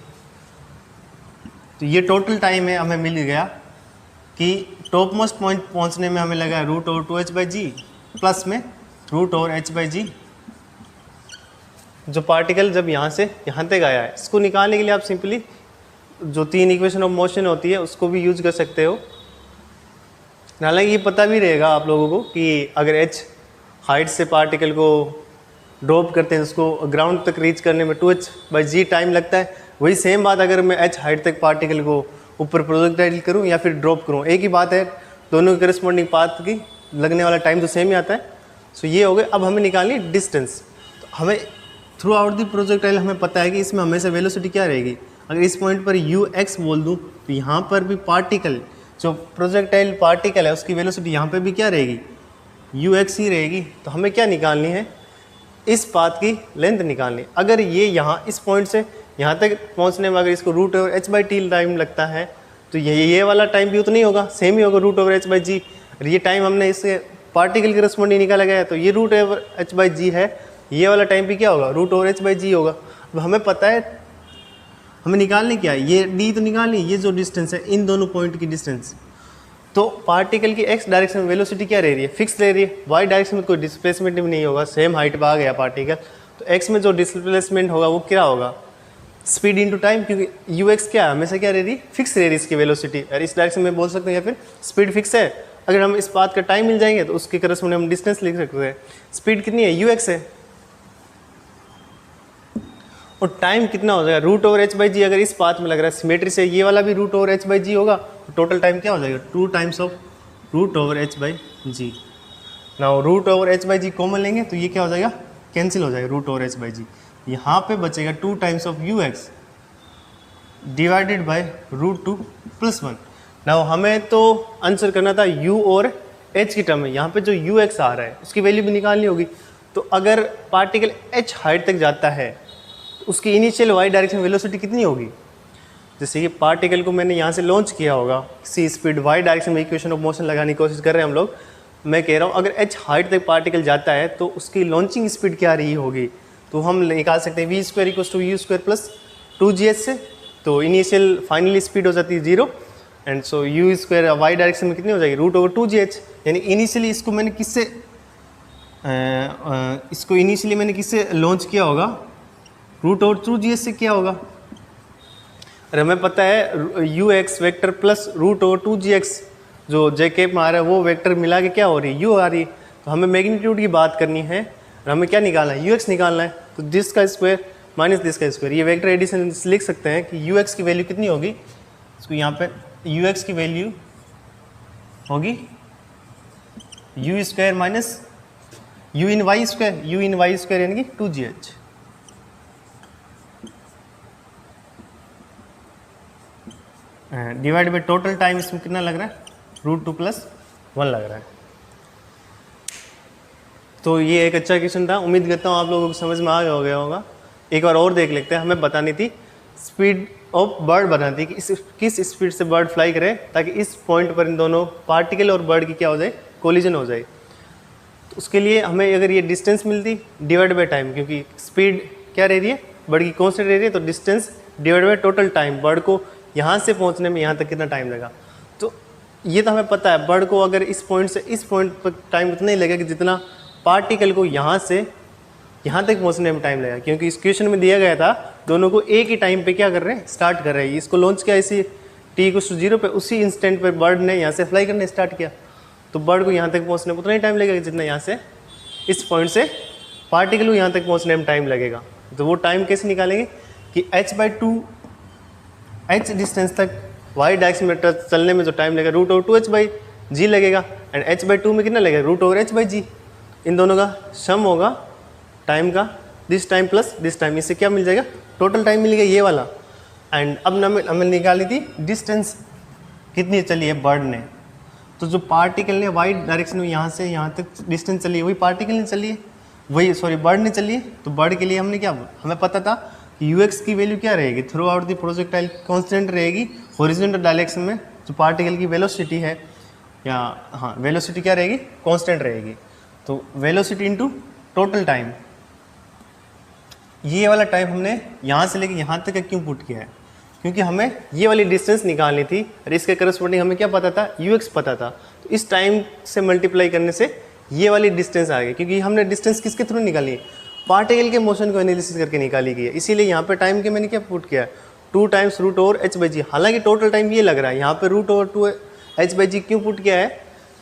तो ये टोटल टाइम है हमें मिल गया कि टॉप मोस्ट पॉइंट पहुँचने में हमें लगा √2h/g प्लस में √h/g जो पार्टिकल जब यहाँ से यहाँ तक आया है। इसको निकालने के लिए आप सिंपली जो 3 इक्वेशन ऑफ मोशन होती है उसको भी यूज कर सकते हो। हालांकि ये पता भी रहेगा आप लोगों को कि अगर h हाइट से पार्टिकल को ड्रॉप करते हैं उसको ग्राउंड तक रीच करने में 2h/g टाइम लगता है, वही सेम बात अगर मैं h हाइट तक पार्टिकल को ऊपर प्रोजेक्टाइल करूँ या फिर ड्रॉप करूँ, एक ही बात है, दोनों के करस्पॉन्डिंग पाथ की लगने वाला टाइम तो सेम ही आता है। सो ये हो गए। अब हमें निकालनी डिस्टेंस। तो हमें थ्रू आउट दी प्रोजेक्टाइल हमें पता है कि इसमें हमेशा वेलोसिटी क्या रहेगी। अगर इस पॉइंट पर यू एक्स बोल दूँ तो यहाँ पर भी पार्टिकल, जो प्रोजेक्टाइल पार्टिकल है उसकी वेलोसिटी यहाँ पर भी क्या रहेगी, यू एक्स ही रहेगी। तो हमें क्या निकालनी है, इस पाथ की लेंथ निकालनी। अगर ये यहाँ इस पॉइंट से यहाँ तक पहुँचने में अगर इसको root over h by t time लगता है तो ये वाला टाइम भी उतना ही होगा, सेम ही होगा, रूट ओवर एच बाई जी। और ये टाइम हमने इससे पार्टिकल के करस्पॉन्डिंग निकाला गया है, तो ये रूट ओवर एच बाई जी है, ये वाला टाइम भी क्या होगा, root over h by g होगा। अब हमें पता है हमें निकालनी क्या है, ये डी तो निकालनी, ये जो डिस्टेंस है इन दोनों पॉइंट की डिस्टेंस। तो पार्टिकल की एक्स डायरेक्शन में वेलोसिटी क्या रह रही है, फिक्स रह रही है। वाई डायरेक्शन में कोई डिस्प्लेसमेंट भी नहीं होगा, सेम हाइट पर आ गया पार्टिकल, तो एक्स में जो डिस्प्लेसमेंट होगा वो क्या होगा, स्पीड इनटू टाइम, क्योंकि यू एक्स क्या हमेशा क्या रह रही है, फिक्स रह रही है इसकी वेलोसिटी। और इस डायरेक्शन में बोल सकते हैं या फिर स्पीड फिक्स है। अगर हम इस बात का टाइम मिल जाएंगे तो उसके करस्पॉन्डिंग हम डिस्टेंस लिख सकते हैं। स्पीड कितनी है, यू एक्स है, और टाइम कितना हो जाएगा, रूट ओवर एच बाई जी। अगर इस पाथ में लग रहा है सिमेट्री से, ये वाला भी root over h by g होगा, तो टोटल टाइम क्या हो जाएगा, 2 times of root over h by g. Now root over h by g common लेंगे तो ये क्या हो जाएगा, कैंसिल हो जाएगा root over h by g. यहाँ पे बचेगा 2 times of u x divided by root 2 plus 1। Now हमें तो आंसर करना था यू और एच की टर्म में, यहाँ पे जो यू एक्स आ रहा है उसकी वैल्यू भी निकालनी होगी। तो अगर पार्टिकल एच हाइट तक जाता है उसकी इनिशियल वाई डायरेक्शन वेलोसिटी कितनी होगी। जैसे ये पार्टिकल को मैंने यहाँ से लॉन्च किया होगा, सी स्पीड वाई डायरेक्शन में इक्वेशन ऑफ मोशन लगाने की कोशिश कर रहे हैं हम लोग। मैं कह रहा हूँ अगर एच हाइट तक पार्टिकल जाता है तो उसकी लॉन्चिंग स्पीड क्या रही होगी, तो हम निकाल सकते हैं v square equal to u square plus 2gh से। तो इनिशियल फाइनली स्पीड हो जाती है 0, and so u square y direction में कितनी हो जाएगी, रूट ओवर 2gh। यानी इनिशियली इसको मैंने किससे लॉन्च किया होगा, रूट ओवर 2gh से किया होगा। और हमें पता है u x vector plus root over 2gx जो जे कैप में आ रहा है वो वेक्टर मिला के क्या हो रही है, यू आ रही है। तो हमें मैग्नीट्यूड की बात करनी है और हमें क्या निकालना है, यू एक्स निकालना है। तो दिस का स्क्वायर माइनस दिस का स्क्वायर, ये वेक्टर एडिशन लिख सकते हैं कि यू एक्स की वैल्यू कितनी होगी, इसको यहाँ पे यू एक्स की वैल्यू होगी u square minus u in y square यानी कि 2gh divide by total time. इसमें कितना लग रहा है, रूट 2 प्लस 1 लग रहा है। तो ये एक अच्छा क्वेश्चन था, उम्मीद करता हूँ आप लोगों को समझ में आ गया होगा। एक बार और देख लेते हैं। हमें बतानी थी स्पीड ऑफ बर्ड, बतानी थी कि किस स्पीड से बर्ड फ्लाई करे ताकि इस पॉइंट पर इन दोनों पार्टिकल और बर्ड की क्या हो जाए, कोलिजन हो जाए। तो उसके लिए हमें अगर ये डिस्टेंस मिलती डिवाइड बाई टाइम, क्योंकि स्पीड क्या रह रही है, बर्ड की कांस्टेंट रह रही है, तो distance divide by total time, bird को यहाँ से पहुँचने में यहाँ तक कितना टाइम लगा। तो ये तो हमें पता है बर्ड को अगर इस पॉइंट से इस पॉइंट पर टाइम उतना ही लगेगा कि जितना पार्टिकल को यहाँ से यहाँ तक पहुँचने में टाइम लगेगा, क्योंकि इस क्वेश्चन में दिया गया था दोनों को एक ही टाइम पे क्या कर रहे हैं, स्टार्ट कर रहे हैं। इसको लॉन्च किया इसी t=0 पे, उसी इंस्टेंट पर बर्ड ने यहाँ से फ्लाई करना स्टार्ट किया, तो बर्ड को यहाँ तक पहुँचने में उतना ही टाइम लगेगा जितना यहाँ से इस पॉइंट से पार्टिकल को यहाँ तक पहुँचने में टाइम लगेगा। तो वो टाइम कैसे निकालेंगे कि h डिस्टेंस तक y डायरेक्शन में चलने में जो टाइम लगेगा रूट ओवर 2h/g लगेगा, एंड h/2 में कितना लगेगा, रूट ओवर h/g। इन दोनों का सम होगा टाइम का, this time plus this time, इससे क्या मिल जाएगा, टोटल टाइम मिल गया ये वाला। एंड अब हमें निकाली थी डिस्टेंस कितनी चली है बर्ड ने। तो जो पार्टिकल ने y डायरेक्शन में यहाँ से यहाँ तक डिस्टेंस चली है वही पार्टिकल ने चली है, बर्ड ने चली है। तो बर्ड के लिए हमने क्या, हमें पता था कि ux की वैल्यू क्या रहेगी, through out the projectile constant रहेगी हॉरिजॉन्टल डायरेक्शन में। जो पार्टिकल की वेलोसिटी है, या हाँ वेलोसिटी क्या रहेगी, कांस्टेंट रहेगी। तो वेलोसिटी इनटू टोटल टाइम, ये वाला टाइम हमने यहाँ से लेके यहाँ तक क्यों पुट किया है, क्योंकि हमें ये वाली डिस्टेंस निकालनी थी और इसके करस्पॉन्डिंग हमें क्या पता था, ux पता था। तो इस टाइम से मल्टीप्लाई करने से ये वाली डिस्टेंस आ गई, क्योंकि हमने डिस्टेंस किसके थ्रू निकाली है, पार्टिकल के मोशन को एनालिसिस करके निकाली गई है। इसीलिए यहाँ पे टाइम के मैंने क्या पुट किया, 2 टाइम्स रूट ओवर h/g। हालांकि टोटल टाइम ये लग रहा है, यहाँ पे रूट ओवर 2h/g क्यों पुट किया है,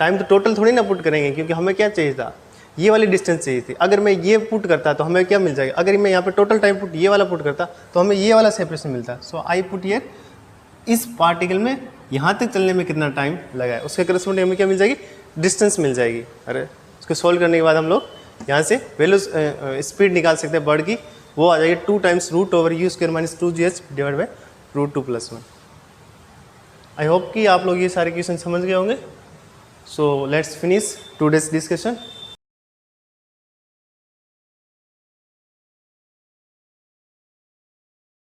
टाइम तो टोटल थोड़ी ना पुट करेंगे, क्योंकि हमें क्या चाहिए था, ये वाली डिस्टेंस चाहिए थी। अगर मैं ये पुट करता तो हमें क्या मिल जाएगा, अगर मैं यहाँ पे टोटल टाइम पुट ये वाला पुट करता तो हमें ये वाला सेपरेशन मिलता। सो आई पुट हियर इस पार्टिकल में यहाँ तक चलने में कितना टाइम लगा है, उसके करस्पॉन्डिंग हमें क्या मिल जाएगी, डिस्टेंस मिल जाएगी। अरे उसको सॉल्व करने के बाद हम लोग यहाँ से वैल्यू स्पीड निकाल सकते हैं बर्ड की, वो आ जाएगी 2 times √/u² - 2gh divide by √2 + 1। I hope कि आप लोग ये सारे क्वेश्चन समझ गए होंगे। So let's finish today's discussion.